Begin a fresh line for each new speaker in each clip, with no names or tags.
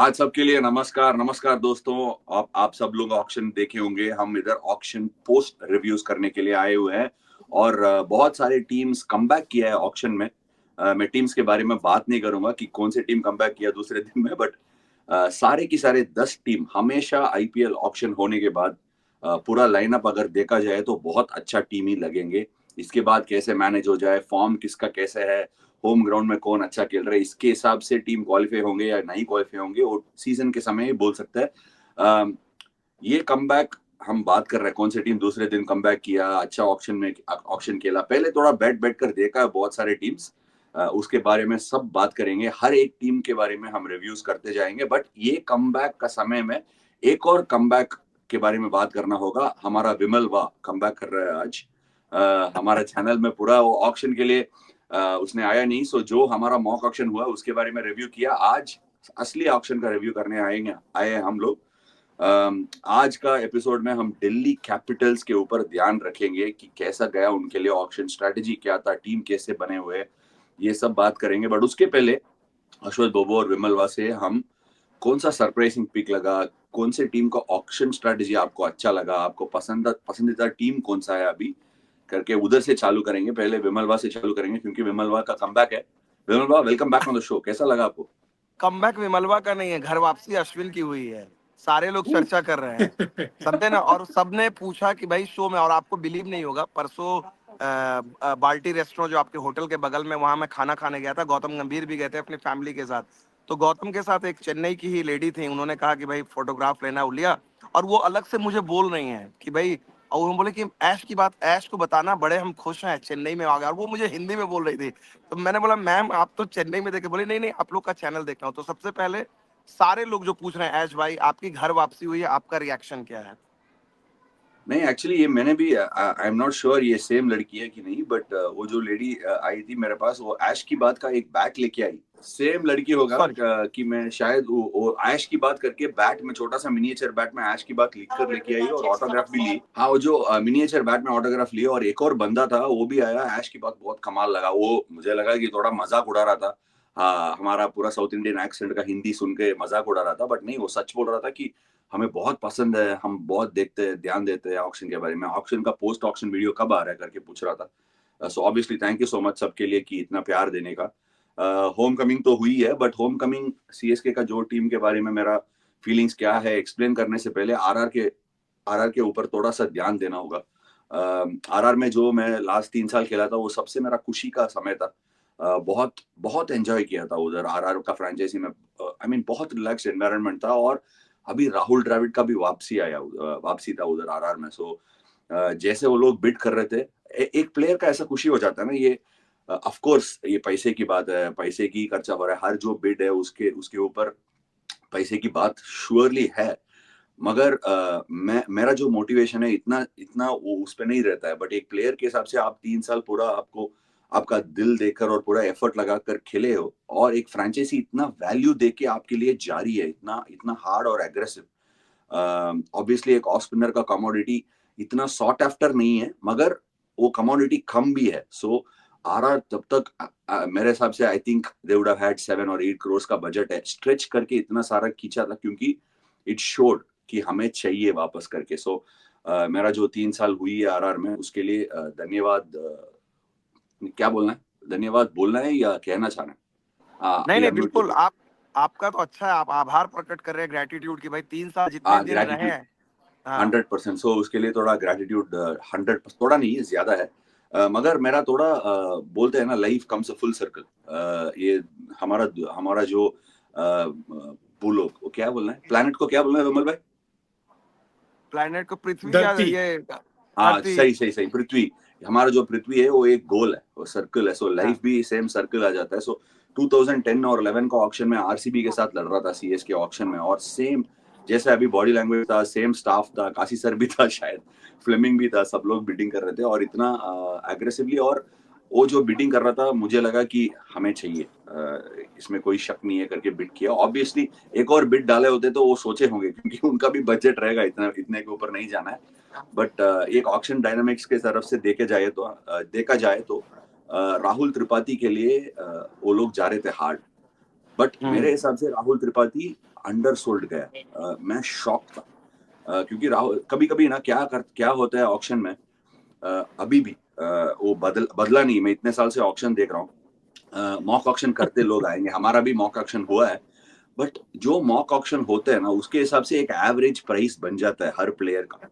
आज सबके लिए नमस्कार नमस्कार दोस्तों। आप सब लोग ऑक्शन देखे होंगे। हम इधर ऑक्शन पोस्ट रिव्यूज करने के लिए आए हुए हैं और बहुत सारे टीम्स कमबैक किया है ऑक्शन में। मैं टीम्स के बारे में बात नहीं करूंगा कि कौन सी टीम कमबैक किया दूसरे दिन में, बट सारे की सारे 10 टीम हमेशा आईपीएल ऑक्शन होने के बाद पूरा लाइनअप अगर देखा जाए तो बहुत अच्छा टीम ही लगेंगे। इसके बाद कैसे मैनेज हो जाए, फॉर्म किसका कैसे है, होम ग्राउंड में कौन अच्छा खेल रहा है, इसके हिसाब से टीम क्वालिफाई होंगे या नहीं क्वालिफाई होंगे वो सीजन के समय ही बोल सकता है। ये कमबैक हम बात कर रहे हैं, कौन सी टीम दूसरे दिन कमबैक किया, अच्छा ऑक्शन में ऑक्शन खेला। पहले थोड़ा बैठ बैठ कर देखा है बहुत सारे टीम्स, उसके बारे में सब बात करेंगे। हर एक टीम के बारे में हम रिव्यूज करते जाएंगे, बट ये कमबैक का समय में एक और कमबैक के बारे में बात करना होगा। हमारा विमल वाह कमबैक कर रहा है आज हमारे चैनल में। पूरा वो ऑक्शन के लिए उसने आया नहीं, सो जो हमारा मॉक ऑक्शन हुआ उसके बारे में रिव्यू किया। आज असली ऑक्शन का रिव्यू करने आए हैं हम लोग। आज का एपिसोड में हम दिल्ली कैपिटल्स के ऊपर ध्यान रखेंगे कि कैसा गया उनके लिए ऑक्शन, स्ट्रेटेजी क्या था, टीम कैसे बने हुए, ये सब बात करेंगे। बट उसके पहले अश्वथ बोबो और विमलवा से हम कौन सा सरप्राइजिंग पिक लगा, कौन से टीम का ऑक्शन स्ट्रेटेजी आपको अच्छा लगा, आपको पसंदीदा टीम कौन सा है अभी करके उधर से चालू करेंगे। पहले विमलवा से चालू करेंगे क्योंकि विमलवा का कमबैक है। विमलवा, welcome back on the show. कैसा लगा आपको?
कमबैक विमलवा का नहीं है, घर वापसी अश्विन की हुई है। सारे लोग चर्चा कर रहे हैं, समझे ना। और सबने पूछा कि भाई शो में, और आपको बिलीव नहीं होगा, परसों बाल्टी रेस्टोरेंट जो आपके होटल के बगल में, वहां मैं खाना खाने गया था। गौतम गंभीर भी गए थे अपनी फैमिली के साथ। तो गौतम के साथ एक चेन्नई की ही लेडी थी, उन्होंने कहा कि भाई फोटोग्राफ लेना है, लिया। और वो अलग से मुझे बोल रही हैं कि भाई, और उन्होंने बोले कि ऐश की बात ऐश को बताना, बड़े हम खुश हैं चेन्नई में आ गए। और वो मुझे हिंदी में बोल रही थी। तो मैंने बोला मैम आप तो चेन्नई में देखे। बोले नहीं नहीं, आप लोग का चैनल देख रहा हूँ। तो सबसे पहले सारे लोग जो पूछ रहे हैं, ऐश भाई आपकी घर वापसी हुई है, आपका रिएक्शन क्या है?
नहीं, एक्चुअली ये मैंने भी आई एम नॉट श्योर ये सेम लड़की है कि नहीं, बट वो जो लेडी आई थी मेरे पास, वो ऐश की बात का एक बैट लेके आई। सेम लड़की होगा
सॉरी।
कि मैं शायद वो ऐश की बात करके बैट में, छोटा सा मिनिएचर बैट में ऐश की बात लिख कर लेके आई और ऑटोग्राफ भी ली। हाँ, वो जो मिनिएचर बैट में ऑटोग्राफ लिए, और एक और बंदा था वो भी आया। ऐश की बात बहुत कमाल लगा। वो मुझे लगा कि थोड़ा मजाक उड़ा रहा था। हाँ, हमारा पूरा साउथ इंडियन एक्सेंट का हिंदी सुन के मजाक उड़ा रहा था, बट नहीं, वो सच बोल रहा था कि हमें बहुत पसंद है, हम बहुत देखते हैं, ध्यान देते हैं ऑक्शन के बारे में। ऑक्शन का पोस्ट ऑक्शन वीडियो कब आ रहा है करके पूछ रहा था। So obviously thank you so much सबके लिए कि इतना प्यार देने का। होम कमिंग तो हुई है, बट होम कमिंग सीएसके का जो टीम के बारे में मेरा फीलिंग्स क्या है एक्सप्लेन करने से पहले आरआर के ऊपर थोड़ा सा ध्यान देना होगा। आरआर में जो मैं लास्ट 3 साल खेला था वो सबसे मेरा खुशी का समय था। बहुत बहुत एंजॉय किया था उधर आरआर का फ्रेंचाइजी में। आई मीन बहुत रिलैक्स एनवायरनमेंट था। और अभी राहुल द्रविड़ का भी वापसी था उधर आरआर में। सो जैसे वो लोग बिड कर रहे थे, एक प्लेयर का ऐसा खुशी हो जाता है ना। ये ऑफ कोर्स ये पैसे की बात है, पैसे की खर्चा हो रहा है, हर जो बिड है उसके उसके ऊपर पैसे की बात श्योरली है। मगर मेरा जो मोटिवेशन है इतना इतना वो उस पर नहीं रहता है। बट एक प्लेयर के हिसाब से आप 3 साल पूरा आपको आपका दिल देकर और पूरा एफर्ट लगाकर खेले हो, और एक फ्रेंचाइजी इतना वैल्यू देके आपके लिए जारी है, इतना इतना हार्ड और एग्रेसिव। ऑब्वियसली एक ऑफ स्पिनर का कमोडिटी इतना सॉट आफ्टर नहीं है, मगर वो कमोडिटी कम भी है। सो आरआर तब तक मेरे हिसाब से I think they would have had 7 और 8 करोड़ का बजट है, स्ट्रेच करके इतना सारा खींचा था क्योंकि इट शोड कि हमें चाहिए वापस करके। सो मेरा जो 3 साल हुई है आरआर में उसके लिए धन्यवाद। क्या बोलना है, धन्यवाद बोलना है या कहना चाहना है?
नहीं
यू
नहीं,
आर म्यूट।
बिल्कुल। आप आपका तो अच्छा है, आप आभार प्रकट कर रहे हैं, ग्रेटिट्यूड की भाई 3 साल जितने दिन रहे
ग्रेटिट्यूड
हैं। हाँ।
100%। सो उसके लिए थोड़ा ग्रेटिट्यूड 100%, थोड़ा नहीं ज्यादा है। मगर मेरा थोड़ा बोलते हैं ना, life comes a full circle. ये हमारा हमारा जो बोलो वो क्या बोलना है, प्लैनेट को क्या बोलना है विमल भाई?
प्लैनेट को पृथ्वी या
धरती।
ये
हाँ,
धरती?
सही सही सही, पृथ्वी। हमारा जो पृथ्वी है वो एक गोल है, वो सर्कल है। सो
हाँ।
लाइफ भी सेम सर्कल आ जाता है। सो 2010 और 11 का ऑक्शन में आरसीबी के साथ लड़ रहा था सीएसके ऑक्शन में, और सेम जैसे अभी बॉडी लैंग्वेज था, सेम स्टाफ था, काशी सर भी था शायद, फ्लेमिंग भी था, सब लोग बिडिंग कर रहे थे और इतना एग्रेसिवली। और वो जो बिडिंग कर रहा था मुझे लगा कि हमें चाहिए, इसमें कोई शक नहीं है करके बिड किया। ऑब्वियसली एक और बिड डाले होते तो वो सोचे होंगे क्योंकि उनका भी बजट रहेगा, इतना इतने के ऊपर नहीं जाना है। बट एक ऑक्शन डायनामिक्स के तरफ से देखा जाए तो राहुल त्रिपाठी के लिए वो लोग जा रहे थे हार्ड। बट मेरे
हम्म।
हिसाब से राहुल त्रिपाठी अंडरसोल्ड गया। मैं शॉक था। क्योंकि राहुल कभी कभी ना क्या होता है ऑक्शन में, अभी भी वो बदला नहीं। मैं इतने साल से ऑक्शन देख रहा हूँ, मॉक ऑक्शन करते लोग आएंगे, हमारा भी मॉक ऑक्शन हुआ है। बट जो मॉक ऑक्शन होते हैं ना, उसके हिसाब से एक एवरेज प्राइस बन जाता है हर प्लेयर का।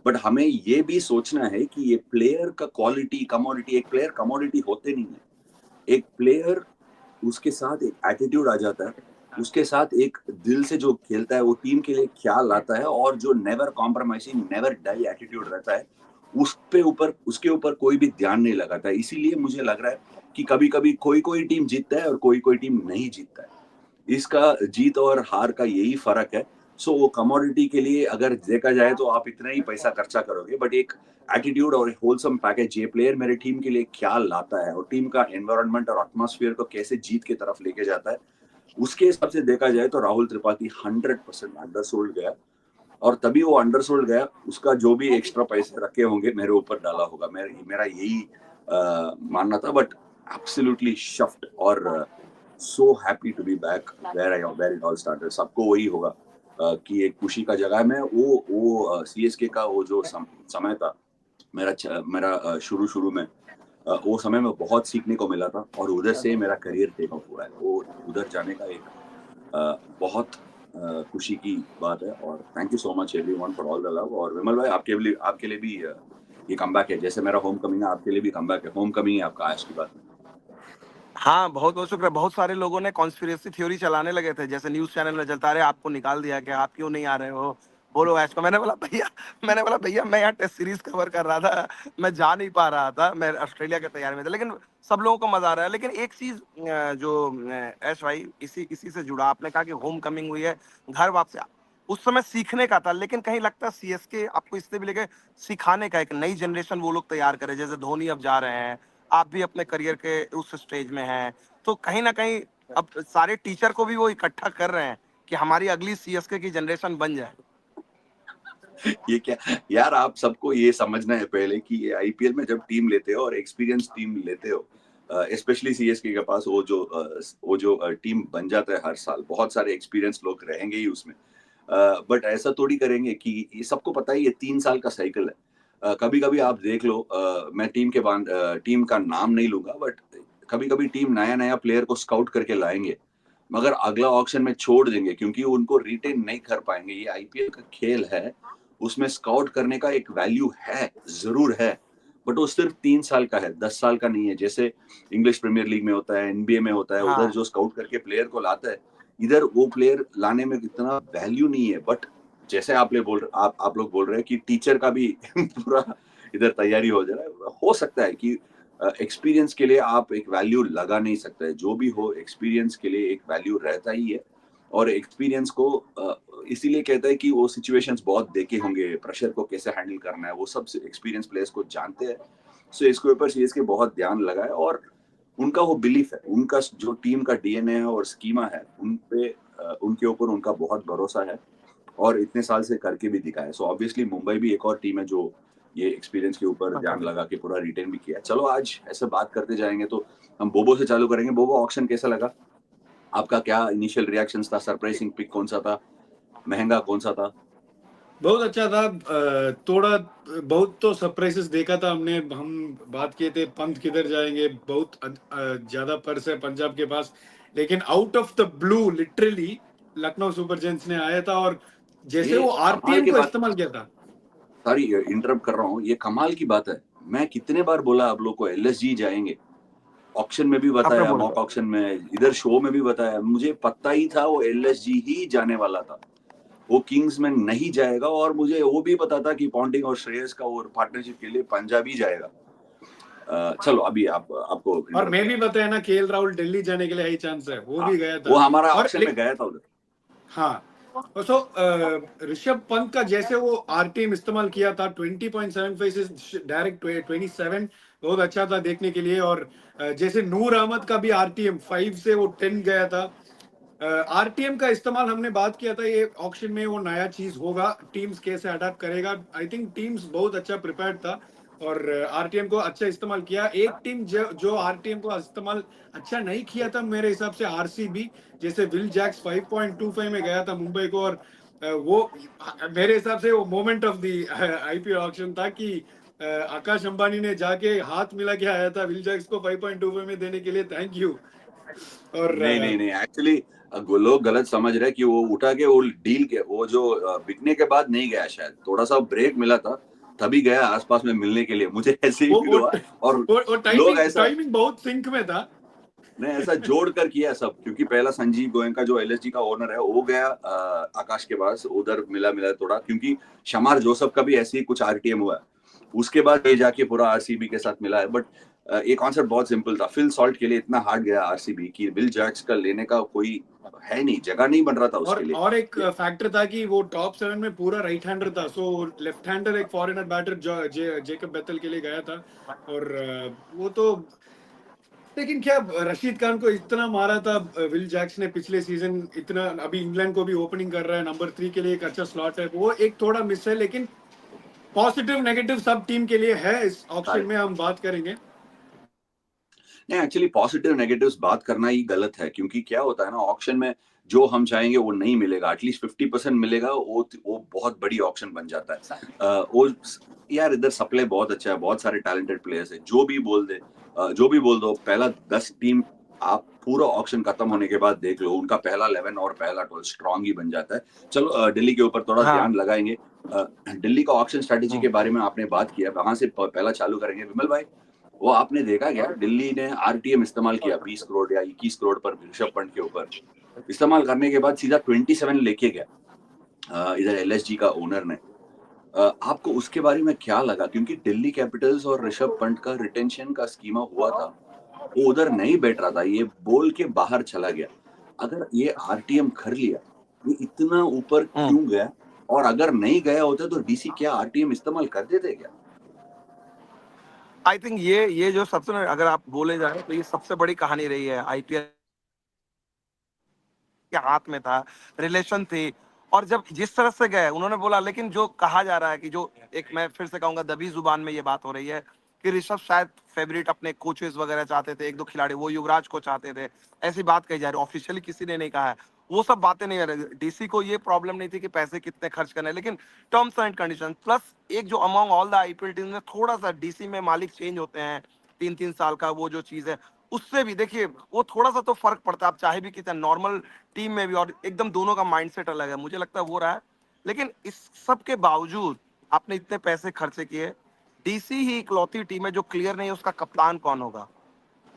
बट हमें ये भी सोचना है कि ये प्लेयर का क्वालिटी कमोडिटी, एक प्लेयर कमोडिटी होते नहीं है। एक प्लेयर, उसके साथ एक एटीट्यूड आ जाता है, उसके साथ एक दिल से जो खेलता है, वो टीम के लिए ख्याल आता है, और जो never compromising never die attitude रहता है, उसके ऊपर कोई भी ध्यान नहीं लगाता है। इसीलिए मुझे लग रहा है कि कभी कभी कोई कोई टीम जीतता है और कोई कोई टीम नहीं जीतता है। इसका जीत और हार का यही फर्क है। सो वो कमोडिटी के लिए अगर देखा जाए तो आप इतना ही पैसा खर्चा करोगे, बट एक एटीट्यूड और होलसम पैकेज, ये प्लेयर मेरे टीम के लिए ख्याल लाता है और टीम का एनवायरनमेंट और एटमॉस्फेयर को कैसे जीत की तरफ लेके जाता है, उसके हिसाब से देखा जाए तो राहुल त्रिपाठी 100% अंडरसोल्ड गया। और तभी वो अंडरसोल्ड गया, उसका जो भी एक्स्ट्रा पैसे रखे होंगे मेरे ऊपर डाला होगा, मेरा यही मानना था। बट एब्सोल्युटली शफ्ट और so happy to be back where it all started. सबको वही होगा कि एक खुशी का जगह है। मैं वो सीएसके का वो जो समय था, मेरा शुरू शुरू में, वो समय में बहुत सीखने को मिला था, और उधर से मेरा करियर टेक ऑफ हुआ है। वो उधर जाने का एक बहुत खुशी की बात है। और thank you so much everyone for all the love. और विमल भाई, आपके लिए भी ये कमबैक है, जैसे मेरा होम कमिंग है, आपके लिए भी कमबैक है, होम कमिंग है आपका आज की बात में।
हाँ, बहुत बहुत शुक्र है। बहुत सारे लोगों ने कॉन्स्पिरेसी थ्योरी चलाने लगे थे, जैसे न्यूज़ चैनल में चलता, "अरे! आपको निकाल दिया क्या? आप क्यों नहीं आ रहे हो? बोलो ऐश को।" मैंने बोला भैया मैं यहाँ टेस्ट सीरीज़ कवर कर रहा था, मैं जा नहीं पा रहा था, मैं ऑस्ट्रेलिया की तैयारी में था। लेकिन सब लोगों को मज़ा आ रहा है। लेकिन एक चीज़ जो ऐश भाई इसी इसी से जुड़ा, आपने कहा कि होम कमिंग हुई है, घर वापसी। उस समय सीखने का था, लेकिन कहीं लगता है सीएसके आपको इससे भी लेके सिखाने का, एक नई जनरेशन वो लोग तैयार करे, जैसे धोनी अब जा रहे हैं, आप भी अपने करियर के उस स्टेज में हैं, तो कहीं ना कहीं अब सारे टीचर को भी वो इकट्ठा कर रहे हैं कि हमारी अगली सीएसके की जनरेशन बन जाए।
ये क्या यार, आप सबको ये समझना है पहले कि ये आईपीएल में जब टीम लेते हो और एक्सपीरियंस टीम लेते हो, स्पेशली सीएसके के पास वो जो टीम बन जाता है हर साल, बहुत सारे एक्सपीरियंस लोग रहेंगे ही उसमें। बट ऐसा थोड़ी करेंगे कि ये सबको पता है ये 3 साल का साइकिल है। कभी कभी आप देख लो, मैं टीम का नाम नहीं लूंगा, बट कभी कभी टीम नया नया प्लेयर को स्काउट करके लाएंगे, मगर अगला ऑक्शन में छोड़ देंगे क्योंकि उनको रिटेन नहीं कर पाएंगे। ये आईपीएल का खेल है, उसमें स्काउट करने का एक वैल्यू है, जरूर है, बट वो सिर्फ 3 साल का है, 10 साल का नहीं है। जैसे इंग्लिश प्रीमियर लीग में होता है, एनबीए में होता है, उधर
हाँ
जो स्काउट करके प्लेयर को लाता है, इधर वो प्लेयर लाने में इतना वैल्यू नहीं है। बट जैसे आप लोग बोल रहे हैं कि टीचर का भी पूरा इधर तैयारी हो जा रहा है, हो सकता है कि एक्सपीरियंस के लिए आप एक वैल्यू लगा नहीं सकते। जो भी हो, एक्सपीरियंस के लिए एक वैल्यू रहता ही है। और एक्सपीरियंस को इसीलिए कहता है कि वो सिचुएशंस बहुत देखे होंगे, प्रेशर को कैसे हैंडल करना है, वो सब एक्सपीरियंस प्लेयर्स को जानते हैं। सो इसके ऊपर सीएसके बहुत ध्यान लगाए, और उनका वो बिलीफ है, उनका जो टीम का डीएनए है और स्कीमा है, उनके ऊपर उनका बहुत भरोसा है, और इतने साल से करके भी दिखाया। सो ऑब्वियसली मुंबई भी एक और टीम है जो ये एक्सपीरियंस के ऊपर ध्यान लगा के पूरा रिटेन भी किया। चलो आज ऐसे बात करते जाएंगे तो हम बोबो से चालू करेंगे। बोबो, ऑक्शन कैसा लगा आपका? क्या इनिशियल रिएक्शंस था? सरप्राइजिंग पिक कौन सा था? महंगा कौन सा था?
बहुत अच्छा था। थोड़ा बहुत तो सरप्राइजेस देखा था हमने, हम बात किए थे पंत किधर जाएंगे, बहुत ज्यादा पर्स है पंजाब के पास, लेकिन out of the blue literally Lucknow super giants ने आया था, और जैसे
ये
वो
कमाल
आरटीएम
की
को
बात,
इस्तेमाल किया था।
सॉरी इंटरप्ट कर रहा हूँ, ये कमाल की बात है। मैं कितने बार बोला आप लोग को एलएसजी जाएंगे, ऑक्शन में भी
आपने
बताया,
बोला
मॉक ऑक्शन में, इधर शो में भी बताया, मुझे पता ही था वो एलएसजी ही जाने वाला था, वो किंग्स में नहीं जाएगा। और मुझे वो भी पता था कि पॉन्टिंग और श्रेयस का वो पार्टनरशिप के लिए पंजाब ही जाएगा। चलो अभी आपको
और
इंटरप्ट
मैं भी
किया।
बताया ना केएल राहुल दिल्ली जाने के लिए हाई चांस है, वो
हाँ,
भी गया
वो
था।
हमारा
और
ऑक्शन में गया था उधर।
हाँ, और सो ऋषभ पंत का जैसे वो आरटीएम इस्तेमाल किया था 20.75 से डायरेक्ट 27, बहुत अच्छा था देखने के लिए। और जैसे नूर अहमद का भी आरटीएम 5 से वो 10 गया था। आरटीएम का इस्तेमाल हमने बात किया था, ये ऑक्शन में वो नया चीज होगा, टीम्स कैसे अडाप्ट करेगा। आई थिंक टीम्स बहुत अच्छा प्रिपेयर्ड था, और आरटीएम को अच्छा इस्तेमाल किया। एक टीम जो आरटीएम को इस्तेमाल अच्छा नहीं किया था मेरे हिसाब से आरसीबी, जैसे विल जैक्स 5.25 में गया था मुंबई को, और वो मेरे हिसाब से वो moment of the IPL auction था कि आकाश अंबानी ने जाके हाथ मिला के आया था विल जैक्स को 5.25 में देने के लिए, थैंक यू। और
नहीं नहीं नहीं, एक्चुअली लोग गलत समझ रहे हैं कि वो उठा के वो डील के वो जो बिकने के बाद नहीं गया, शायद थोड़ा सा ब्रेक मिला था तभी गया आसपास में मिलने के लिए, मुझे ऐसे ही
वो
फील
वो
हुआ। और
वो
लोग
टाइमिंग
ऐसा
टाइमिंग बहुत सिंक में था।
ने ऐसा जोड़ कर किया सब, क्योंकि पहला संजीव गोयनका जो एलएसजी का ओनर है वो गया आकाश के पास, उधर मिला मिला थोड़ा, क्योंकि शमार जोसफ का भी ऐसे ही कुछ आरटीएम हुआ है, उसके बाद ये जाके पूरा आरसीबी के साथ मिला है। बट ये कॉन्सेप्ट बहुत सिंपल था, फिल सॉल्ट के लिए इतना हार्ड गया आरसीबी कि विल जैक्स का लेने का कोई है नहीं, जगह नहीं बन रहा था उसके लिए।
और एक फैक्टर था कि वो टॉप 7 में पूरा राइट हैंडर था, सो लेफ्ट हैंडर एक फॉरेनर बैटर जेकब बेथल के लिए गया था। और वो तो, लेकिन क्या रशीद खान को इतना मारा था विल जैक्स ने पिछले सीजन, इतना अभी इंग्लैंड को भी ओपनिंग कर रहा है, नंबर 3 के लिए एक अच्छा स्लॉट है, वो एक थोड़ा मिस है, लेकिन पॉजिटिव नेगेटिव सब टीम के लिए है, इस ऑप्शन में हम बात करेंगे।
नहीं, एक्चुअली पॉजिटिव नेगेटिव्स बात करना ही गलत है, क्योंकि क्या होता है ना, ऑक्शन में जो हम चाहेंगे वो नहीं मिलेगा, एटलीस्ट 50% मिलेगा, वो बहुत बड़ी ऑक्शन बन जाता है। वो यार इधर सप्लाई बहुत अच्छा है, बहुत सारे टैलेंटेड प्लेयर्स है, जो भी बोल दे, जो भी बोल दो, पहला 10 टीम आप पूरा ऑक्शन खत्म होने के बाद देख लो, उनका पहला 11 और पहला 12 स्ट्रांग ही बन जाता है। चलो दिल्ली के ऊपर थोड़ा
हाँ।
ध्यान लगाएंगे। दिल्ली का ऑक्शन स्ट्रेटेजी के बारे में आपने बात किया, वहां से पहला चालू करेंगे विमल भाई। वो आपने देखा क्या, दिल्ली ने आरटीएम इस्तेमाल किया 20 करोड़ या 21 करोड़ पर ऋषभ पंत के ऊपर, इस्तेमाल करने के बाद सीधा 27 लेके गया इधर एलएसजी का ओनर ने। आपको उसके बारे में क्या लगा, क्योंकि दिल्ली कैपिटल्स और ऋषभ पंत का रिटेंशन का स्कीमा हुआ था, वो उधर नहीं बैठ रहा था, ये बोल के बाहर चला गया। अगर ये आरटीएम कर लिया, ये इतना ऊपर क्यों गया, और अगर नहीं गया होता तो डीसी क्या आरटीएम इस्तेमाल कर देते क्या?
आई थिंक ये जो सबसे, अगर आप बोले जाए तो ये सबसे बड़ी कहानी रही है आईपीएल के हाथ में था, रिलेशन थी, और जब जिस तरह से गए उन्होंने बोला, लेकिन जो कहा जा रहा है कि जो एक, मैं फिर से कहूंगा दबी जुबान में ये बात हो रही है कि ऋषभ शायद फेवरेट अपने कोचेस वगैरह चाहते थे, एक दो खिलाड़ी वो युवराज को चाहते थे, ऐसी बात कही जा रही है, ऑफिशियली किसी ने नहीं कहा है, वो सब बातें नहीं आ रही। डीसी को ये प्रॉब्लम नहीं थी कि पैसे कितने खर्च करने, लेकिन टर्म्स एंड कंडीशन प्लस एक जो among all the IPL team में थोड़ा सा डीसी में मालिक चेंज होते हैं 3-3 साल का, वो जो चीज है उससे भी देखिए वो थोड़ा सा तो फर्क पड़ता है, आप चाहे भी कितना नॉर्मल टीम में भी, और एकदम दोनों का माइंडसेट अलग है, मुझे लगता है वो रहा है। लेकिन इस सब के बावजूद आपने इतने पैसे खर्चे किए, डीसी ही इकलौती टीम है जो क्लियर नहीं है उसका कप्तान कौन होगा।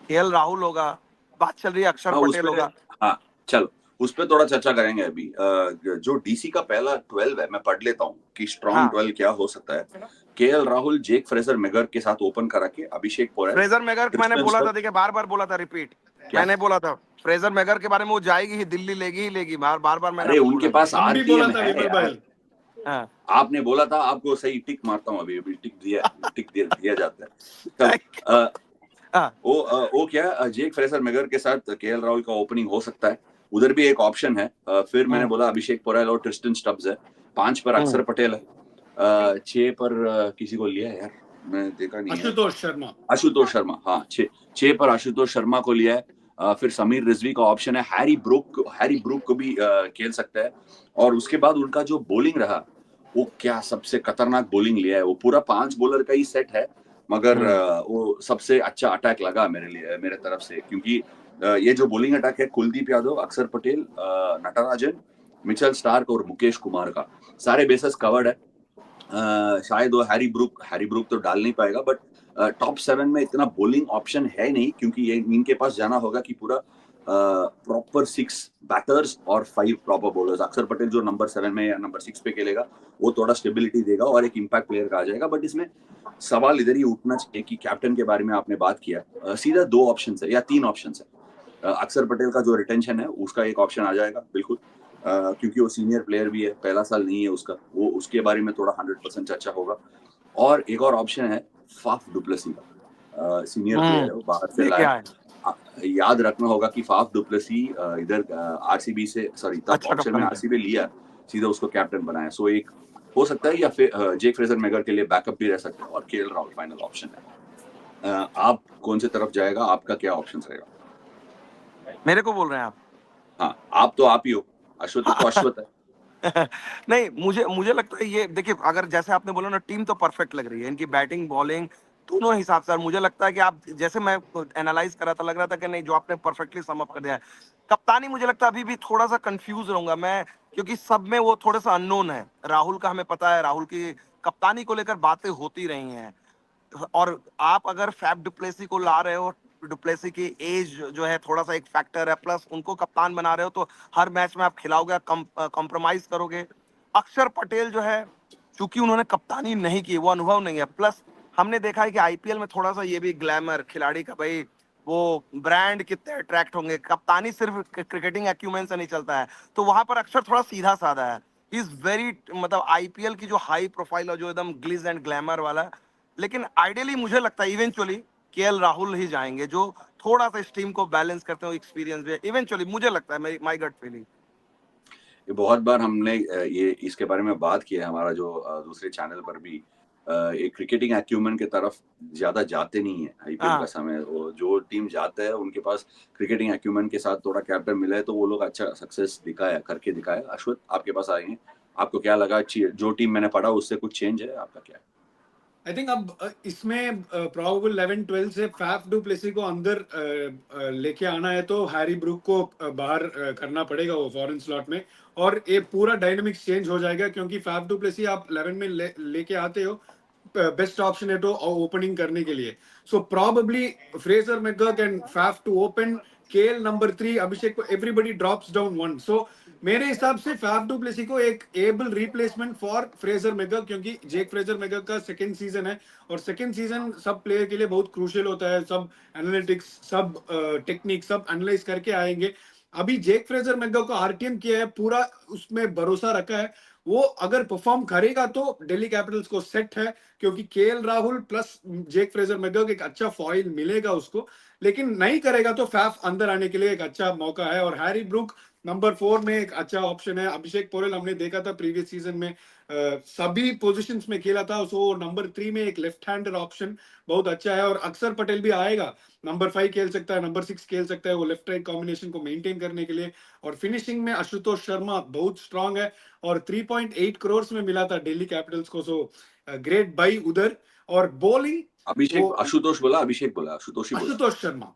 केएल राहुल होगा, बात चल रही है अक्षर
हाँ उस
पटेल
पे,
होगा।
हाँ चलो उस पे थोड़ा चर्चा करेंगे अभी। जो डीसी का पहला 12 है, मैं पढ़ लेता हूँ कि स्ट्रॉन्ग
हाँ,
12 क्या हो सकता है। KL Rahul Jake Fraser megger के साथ ओपन करा के, अभिषेक पोरेल,
फ्रेजर मैगर मैंने
क्रिस्टन
बोला था,
स्टफ।
देखिए बार बार बोला था, रिपीट
क्या?
मैंने बोला था फ्रेजर मैगर के बारे में, वो जाएगी ही, दिल्ली लेगी ही लेगी, बार बार बार मैंने
अरे
आपको
उनके
बोला
पास
हम भी बोला
आरटीएम
था
है
विमल
यार।
भाई।
था।
आपने बोला था, आपको सही टिक मारता हूँ, अभी अभी टिक दिया जाता है। चलो
हाँ।
वो क्या, जेक फ्रेजर मैगर के साथ केएल राहुल का ओपनिंग हो सकता है, उधर भी एक ऑप्शन है। फिर मैंने बोला अभिषेक पोरेल और ट्रिस्टन स्टब्स है। 5 पर अक्षर पटेल है। 6 पर किसी को लिया है यार, मैं देखा नहीं है।
आशुतोष शर्मा।
आशुतोष शर्मा, हाँ 6 पर आशुतोष शर्मा को लिया है। फिर समीर रिजवी का ऑप्शन है, हैरी ब्रूक को भी खेल सकता है। और उसके बाद उनका जो बॉलिंग रहा, वो क्या सबसे खतरनाक बॉलिंग लिया है, वो पूरा 5 बॉलर का ही सेट है, मगर वो सबसे अच्छा अटैक लगा मेरे लिए, मेरे तरफ से, क्योंकि ये जो बॉलिंग अटैक है, कुलदीप यादव, अक्षर पटेल, नटराजन, मिचेल स्टार्क और मुकेश कुमार का, सारे बेसेस कवर्ड है। शायद वो हैरी ब्रूक तो डाल नहीं पाएगा, बट टॉप 7 में इतना बॉलिंग ऑप्शन है नहीं, क्योंकि ये इनके पास जाना होगा कि पूरा प्रॉपर 6 बैटर्स और 5 प्रॉपर बॉलर्स। अक्षर पटेल जो नंबर 7 में या नंबर 6 पे खेलेगा, वो थोड़ा स्टेबिलिटी देगा और एक इम्पैक्ट प्लेयर का आ जाएगा। बट इसमें सवाल इधर ही उठना चाहिए कि कैप्टन के बारे में आपने बात किया, सीधा 2 ऑप्शन है या 3 ऑप्शन है। अक्षर पटेल का जो रिटेंशन है उसका एक ऑप्शन आ जाएगा बिल्कुल, क्योंकि वो सीनियर प्लेयर भी है, पहला साल नहीं है उसका, वो उसके बारे में थोड़ा 100% चर्चा होगा। और एक और ऑप्शन है फाफ डुप्लेसी का, सीनियर प्लेयर है, वो बाहर से
ये
लाया।
क्या है,
याद रखना होगा कि फाफ डुप्लेसी इधर आरसीबी से, सॉरी तब
अच्छा
ऑप्शन में
कप्तान है।
आरसीबी लिया, सीधा उसको कैप्टन बनाया। सो एक हो सकता है, या फिर जेक फ्रेजर मैगर के लिए बैकअप भी रह सकता है, और केएल राहुल फाइनल ऑप्शन है। आप कौन सी तरफ जाएगा, आपका क्या ऑप्शन रहेगा?
मेरे को बोल रहे हैं आप?
हाँ, आप ही हो, अश्वत तो अश्वत है।
नहीं, मुझे मुझे लगता है ये देखिए, अगर जैसे आपने बोला ना, टीम तो परफेक्ट लग रही है, इनकी बैटिंग बॉलिंग दोनों हिसाब से। और मुझे लगता है कि आप जैसे मैं एनालाइज कर रहा था, लग रहा था कि नहीं, जो आपने परफेक्टली सम अप कर दिया है। कप्तानी मुझे लगता है अभी भी थोड़ा सा कंफ्यूज रहूंगा मैं, क्योंकि सब में वो थोड़ा सा अननोन है। राहुल का हमें पता है, राहुल की कप्तानी को लेकर बातें होती रही हैं। और आप अगर फैफ डुप्लेसी को ला रहे हो, डुप्लेसी की एज जो है थोड़ा सा एक फैक्टर है, प्लस उनको कप्तान बना रहे हो, तो हर मैच में आप खिलाओगे, कॉम्प्रोमाइज करोगे। अक्षर पटेल जो है, चूंकि उन्होंने कप्तानी नहीं की, वो अनुभव नहीं है, प्लस हमने देखा है कि आईपीएल में थोड़ा सा ये भी ग्लैमर खिलाड़ी का, भाई वो ब्रांड कितने अट्रैक्ट होंगे, कप्तानी सिर्फ क्रिकेटिंग एक्यूमेन से नहीं चलता है। तो वहां पर अक्षर थोड़ा सीधा साधा है। इज वेरी, मतलब आईपीएल की जो हाई प्रोफाइल और जो एकदम ग्लिज एंड ग्लैमर वाला। लेकिन आइडियली मुझे लगता है इवेंचुअली केएल राहुल ही जाएंगे, जो थोड़ा सा इस टीम को बैलेंस करते हो, एक्सपीरियंस भी इवेंचुअली मुझे लगता है, मेरी माय गट फीलिंग।
ये बहुत बार हमने ये इसके बारे में बात की है, हमारा जो दूसरे चैनल पर भी एक क्रिकेटिंग एक्यूमेन की तरफ ज्यादा जाते नहीं है आईपीएल का
हाँ,
समय। वो जो टीम जाता है उनके पास क्रिकेटिंग एक्यूमेन के साथ थोड़ा कैप्टन मिला है, तो वो लोग अच्छा सक्सेस दिखाया, करके दिखाया। अश्वत, आपके पास आए हैं, आपको क्या लगा? जो टीम मैंने पढ़ा उससे कुछ चेंज है, आपका क्या है?
आई थिंक अब इसमें प्रोबेबल 11-12 से फैफ डू प्लेसी को अंदर लेके आना है, तो हैरी ब्रूक को बाहर करना पड़ेगा वो फॉरेन स्लॉट में, और ये पूरा डायनेमिक्स चेंज हो जाएगा, क्योंकि फैफ डू प्लेसी आप 11 में लेके आते हो, बेस्ट ऑप्शन है तो ओपनिंग करने के लिए। So probably Fraser McGurk and Faf to open, KL number 3, Abhishek को, एवरीबडी ड्रॉप्स डाउन 1। सो मेरे हिसाब से फैफ डू प्लेसी को एक able replacement for Fraser McGurk, क्योंकि जेक फ्रेजर मैकगर्क का सेकंड सीजन है, और सेकंड सीजन सब प्लेयर के लिए बहुत क्रूशियल होता है। सब एनालिटिक्स, सब टेक्निक, सब एनालाइज करके आएंगे। अभी जेक फ्रेजर मैकगर्क को आरटीएम किया है, पूरा उसमें भरोसा रखा है। वो अगर परफॉर्म करेगा तो दिल्ली कैपिटल्स को सेट है, क्योंकि KL Rahul plus Jake Fraser McGurk एक अच्छा फॉइल मिलेगा उसको। लेकिन नहीं करेगा तो फैफ अंदर आने के लिए एक अच्छा मौका है, और हैरी ब्रूक नंबर 4 में एक अच्छा ऑप्शन है। अभिषेक पोरेल हमने देखा था प्रीवियस सीजन में सभी पोजीशंस में खेला था, सो नंबर 3 में एक लेफ्ट हैंडर ऑप्शन बहुत अच्छा है। और अक्षर पटेल भी आएगा, नंबर 5 खेल सकता है, नंबर 6 खेल सकता है, वो लेफ्ट राइट कॉम्बिनेशन को मेंटेन करने के लिए। और फिनिशिंग में आशुतोष शर्मा बहुत स्ट्रांग है, और 3.8 करोड़ में मिला था दिल्ली कैपिटल्स को, सो ग्रेट बाई उधर। और बॉलिंग
अभिषेक,
वो
आशुतोष बोला, अभिषेक बोला, आशुतोष ही बोला।
आशुतोष शर्मा,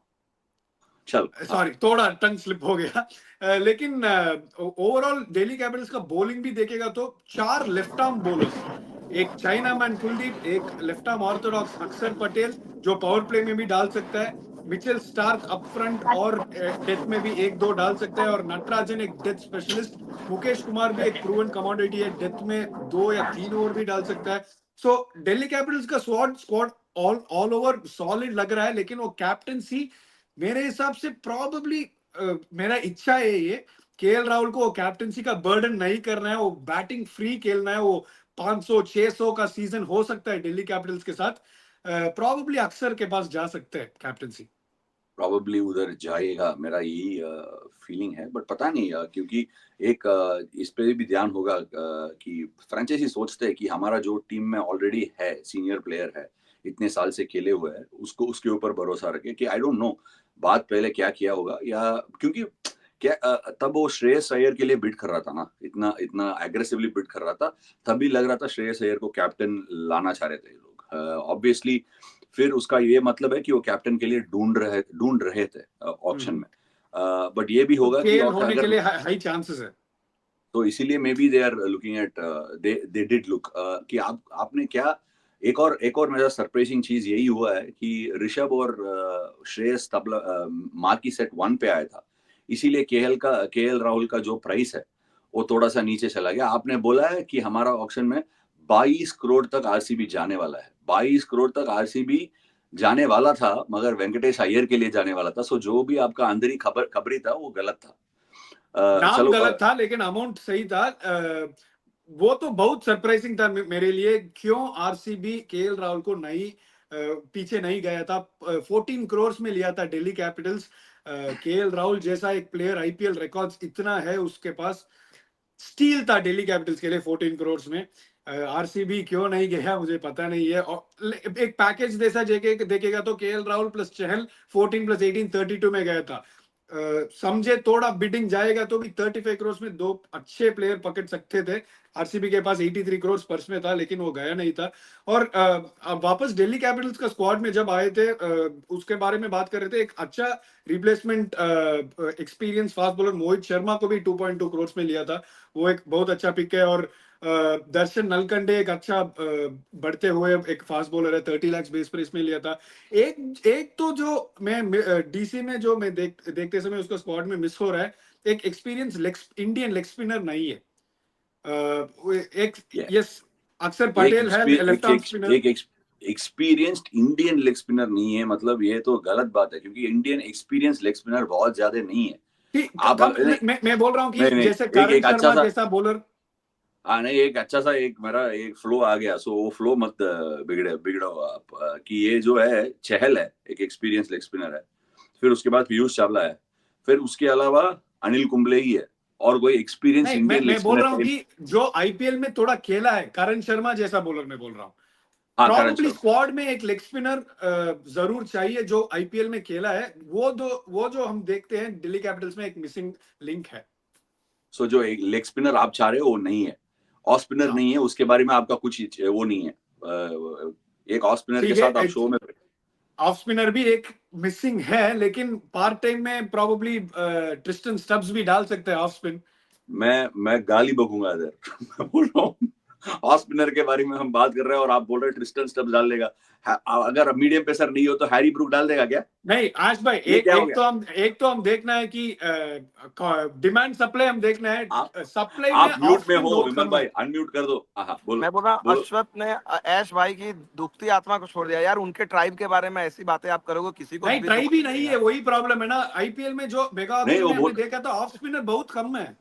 चल, हाँ।
सॉरी थोड़ा टंग स्लिप हो गया। लेकिन ओवरऑल दिल्ली कैपिटल्स का बॉलिंग भी देखेगा तो 4 लेफ्ट आर्म बॉलर्स, एक चाइना मैन कुलदीप, एक लेफ्ट आर्म ऑर्थोडॉक्स अक्षर पटेल जो पावर प्ले में भी डाल सकता है, मिचेल स्टार्क अप फ्रंट और डेथ में भी एक दो डाल सकता है, और नटराजन एक डेथ स्पेशलिस्ट, मुकेश कुमार भी एक प्रूवन कमोडिटी है, डेथ में 2 या 3 ओवर भी डाल सकता है। सो दिल्ली कैपिटल्स का squad squad all over solid लग रहा है। लेकिन वो कैप्टनसी मेरे हिसाब से प्रॉबेबली, मेरा इच्छा है ये, केएल राहुल को वो कैप्टनसी का बर्डन नहीं करना है, वो बैटिंग फ्री खेलना है। वो 500-600 का सीजन हो सकता है दिल्ली कैपिटल्स के साथ, प्रॉबेबली अक्सर के पास जा सकते हैं कैप्टनसी।
प्रोबेबली उधर जाएगा, मेरा यही फीलिंग है। बट पता नहीं, क्योंकि एक इस पे भी ध्यान होगा कि फ्रेंचाइजी सोचते हैं कि हमारा जो टीम में ऑलरेडी है, सीनियर प्लेयर है, इतने साल से खेले हुए हैं, उसको उसके ऊपर भरोसा रखे कि आई डोंट नो बात पहले क्या किया होगा, या क्योंकि क्या तब वो श्रेयस अय्यर के लिए बिड कर रहा था ना, इतना इतना एग्रेसिवली बिड कर रहा था, तभी लग रहा था श्रेयस अय्यर को कैप्टन लाना चाह रहे थे लोग, ऑब्वियसली। फिर उसका ये मतलब है कि वो कैप्टन के लिए ढूंढ रहे थे ऑप्शन में। बट ये भी
तो
होगा कि
केएल
और
होने के
अगर,
लिए हाई चांसेस है।
तो इसीलिए maybe they are looking at, they did look कि आपने क्या, एक और मेरा सरप्राइजिंग चीज यही हुआ है कि ऋषभ और श्रेयस तबला मार्की सेट 1 पे आया था, इसीलिए केएल राहुल का जो प्राइस है वो थोड़ा सा नीचे चला गया। आपने बोला है कि हमारा ऑक्शन में 22 करोड़ तक आरसीबी जाने वाला है, 22 करोड़ तक आरसीबी जाने वाला था, मगर वेंकटेश अय्यर के लिए जाने वाला था। सो जो भी आपका अंदर ही खबरी था वो गलत था।
नाम
चलो,
गलत था लेकिन अमाउंट सही था। वो तो बहुत सरप्राइजिंग था मेरे लिए, क्यों आरसीबी केएल राहुल को नहीं पीछे नहीं गया था। 14 करोड़ में लिया था दिल्ली कैपिटल्स। केएल राहुल जैसा एक प्लेयर, आईपीएल रिकॉर्ड्स इतना है उसके पास, स्टील था दिल्ली कैपिटल्स के लिए 14 करोड़ में। आरसीबी क्यों नहीं गया मुझे पता नहीं है। और एक पैकेज जैसा देखेगा तो केएल राहुल प्लस चहल 14 प्लस 18 32 में गया था। समझे थोड़ा बिडिंग जाएगा तो भी 35 करोड़ में दो अच्छे प्लेयर पकड़ सकते थे। आरसीबी के पास 83 करोड़ पर्स में था, लेकिन वो गया नहीं था। और अब वापस दिल्ली कैपिटल्स का स्क्वाड में जब आए थे, उसके बारे में बात कर रहे थे। एक अच्छा replacement experience fast bowler Mohit Sharma को भी 2.2 करोड़ में लिया था। वो एक बहुत अच्छा पिक है। और दर्शन नलकंडे एक अच्छा बढ़ते हुए एक फास्ट बॉलर है, 30 लाख बेस पर इसमें लिया था। एक तो जो मैं डीसी में जो मैं देखते समय उसका स्क्वाड में मिस हो रहा है, एक एक्सपीरियंस इंडियन लेग स्पिनर नहीं है। एक यस, अक्षर पटेल है left arm spinner.
Experienced Indian leg spinner नहीं है, मतलब ये तो गलत बात है, क्योंकि इंडियन एक्सपीरियंस लेग स्पिनर बहुत ज्यादा नहीं है। आप
मैं बोल रहा हूँ कि
नहीं,
जैसे करण
एक अच्छा
शर्मा
सा
जैसा बॉलर।
नहीं, एक अच्छा सा एक मेरा एक फ्लो आ गया, सो वो फ्लो मत बिगड़ो आप। कि ये जो है चहल है, एक एक्सपीरियंस लेग स्पिनर है, फिर उसके बाद पीयूष चावला है, फिर उसके अलावा अनिल कुंबले ही है, और कोई एक्सपीरियंस
नहीं,
इंडियन लेग
मैं बोल
स्पिनर
रहा हूँ कि जो आईपीएल में थोड़ा खेला है, करण शर्मा जैसा बॉलर मैं बोल रहा हूँ।
हाँ, करण
प्रॉबेबली
शर्मा।
स्क्वाड में एक लेग स्पिनर जरूर चाहिए जो आईपीएल में खेला है। वो जो हम देखते हैं दिल्ली कैपिटल्स में एक मिसिंग लिंक है।
सो जो एक लेग स्पिनर आप चाह रहे हो वो नहीं है, ऑफ स्पिनर
हाँ,
नहीं है, उसके बारे में आपका कुछ वो नहीं है। एक ऑफ स्पिनर के
ठीक है।
साथ आप शो में
ऑफ स्पिनर भी एक मिसिंग है, लेकिन पार्ट टाइम में प्रॉबेबली ट्रिस्टन स्टब्स भी डाल सकते हैं ऑफ स्पिन।
मैं गाली बकूंगा इधर। मैं बोल रहा हूँ ऑफ स्पिनर के बारे में हम बात कर रहे हैं और आप बोल रहे हैं ट्रिस्टन स्टब्स डाल देगा। अगर मीडियम पेसर नहीं हो तो हैरी ब्रूक डाल देगा क्या?
नहीं आश भाई,
ये क्या हो गया?
एक तो हम देखना है कि डिमांड सप्लाई हम देखना है। सप्लाई में
आप
ऑफ
म्यूट में
स्पिन
हो
बहुत
विमल
कम
भाई,
है।
अनम्यूट कर दो। हाँ, बोलो
मैं बोल रहा हूँ
बोलो।
अश्वथ ने ऐश भाई की दुखती आत्मा को छोड़ दिया यार। उनके ट्राइब के बारे में ऐसी बातें आप करोगे, किसी को
नहीं,
भी
ट्राई
दुख
भी नहीं है,
लगेगा।
वही प्रॉब्लम है ना। आईपीएल में जो मेगा
नहीं,
ऑक्शन में हमने देखा था, ऑफ स्पिनर बहुत कम है।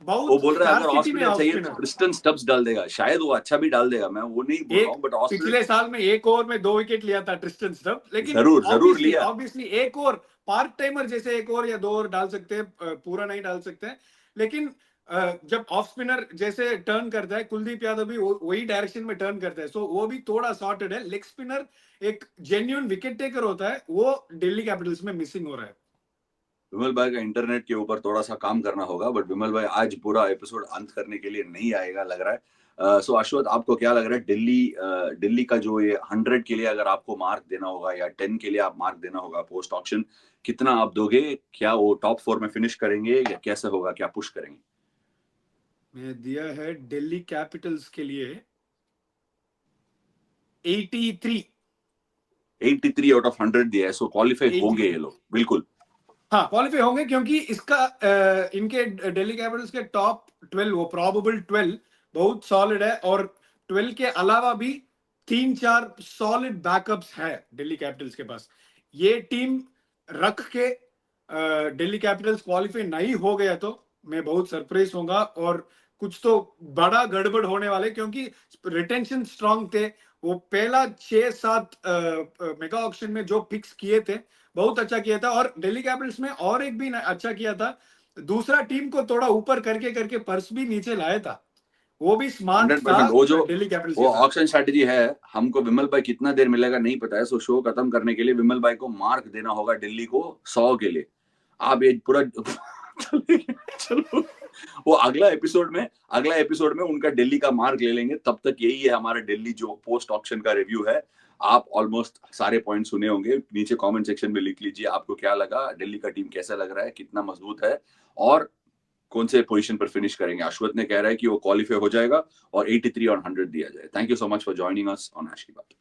वो
बहुत
बोल रहा है अगर ऑफ
स्कार्सिटी में
स्पिनर
ऑफ
चाहिए तो
स्पिनर।
ट्रिस्टन स्टब्स डाल देगा, शायद वो अच्छा भी डाल देगा, मैं वो नहीं बोल रहा
एक
हूँ, बट ऑफ स्पिनर
पिछले साल में एक ओवर में 2 विकेट लिया था ट्रिस्टन स्टब, लेकिन
जरूर जरूर
ऑब्वियसली
लिया।
ऑब्वियसली एक ओवर पार्ट टाइमर जैसे एक ओवर या 2 ओवर डाल सकते हैं, पूरा नहीं डाल सकते हैं। लेकिन जब ऑफ स्पिनर जैसे टर्न करता है, कुलदीप यादव भी वही डायरेक्शन में टर्न करता है, सो वो भी थोड़ा सॉर्टेड है। लेग स्पिनर एक जेन्युइन विकेट टेकर होता है, वो दिल्ली कैपिटल्स में मिसिंग हो रहा है।
विमल भाई का इंटरनेट के ऊपर थोड़ा सा काम करना होगा, बट विमल भाई आज पूरा एपिसोड अंत करने के लिए नहीं आएगा लग रहा है। सो अश्वथ, आपको क्या लग रहा है, दिल्ली का जो ये 100 के लिए अगर आपको मार्क देना होगा या 10 के लिए आप मार्क देना होगा पोस्ट ऑक्शन, कितना आप दोगे? क्या वो टॉप 4 में फिनिश करेंगे या कैसे होगा, क्या पुश करेंगे?
मैं दिया है दिल्ली कैपिटल्स के लिए 83।
83 आउट ऑफ 100 दिया है, सो क्वालिफाई होंगे
83,
ये लोग बिल्कुल।
हाँ क्वालिफाई होंगे, क्योंकि इसका इनके दिल्ली कैपिटल्स के टॉप 12, वो प्रोबेबल 12 बहुत सॉलिड है। और 12 के अलावा भी 3-4 सॉलिड बैकअप्स है दिल्ली कैपिटल्स के पास। ये टीम रख के दिल्ली कैपिटल्स क्वालिफाई नहीं हो गया तो मैं बहुत सरप्राइज होगा, और कुछ तो बड़ा गड़बड़ होने वाले, क्योंकि रिटेंशन स्ट्रांग थे। वो पहला 6-7 मेगा ऑक्शन में जो पिक्स किए थे बहुत अच्छा किया था। और दिल्ली कैपिटल्स में और एक भी अच्छा किया था, दूसरा टीम को थोड़ा ऊपर करके करके पर्स भी नीचे लाया था। वो भी स्मार्ट था
100% वो जो
दिल्ली कैपिटल्स
वो
के साथ।
ऑक्शन स्ट्रेटेजी है। हमको विमल भाई कितना देर मिलेगा नहीं पता है, सो शो खत्म करने के लिए विमल भाई को मार्क देना होगा दिल्ली को 100 के लिए। आप ये पूरा चलो, वो अगला एपिसोड में उनका दिल्ली का मार्क ले लेंगे। तब तक यही है हमारा दिल्ली जो पोस्ट ऑक्शन का रिव्यू है। आप ऑलमोस्ट सारे पॉइंट सुने होंगे, नीचे कमेंट सेक्शन में लिख लीजिए आपको क्या लगा, दिल्ली का टीम कैसा लग रहा है, कितना मजबूत है, और कौन से पोजीशन पर फिनिश करेंगे। अश्वथ ने कह रहा है कि वो क्वालिफाई हो जाएगा और 83 और 100 दिया जाए। Thank you so much for joining us on ऐश की बात।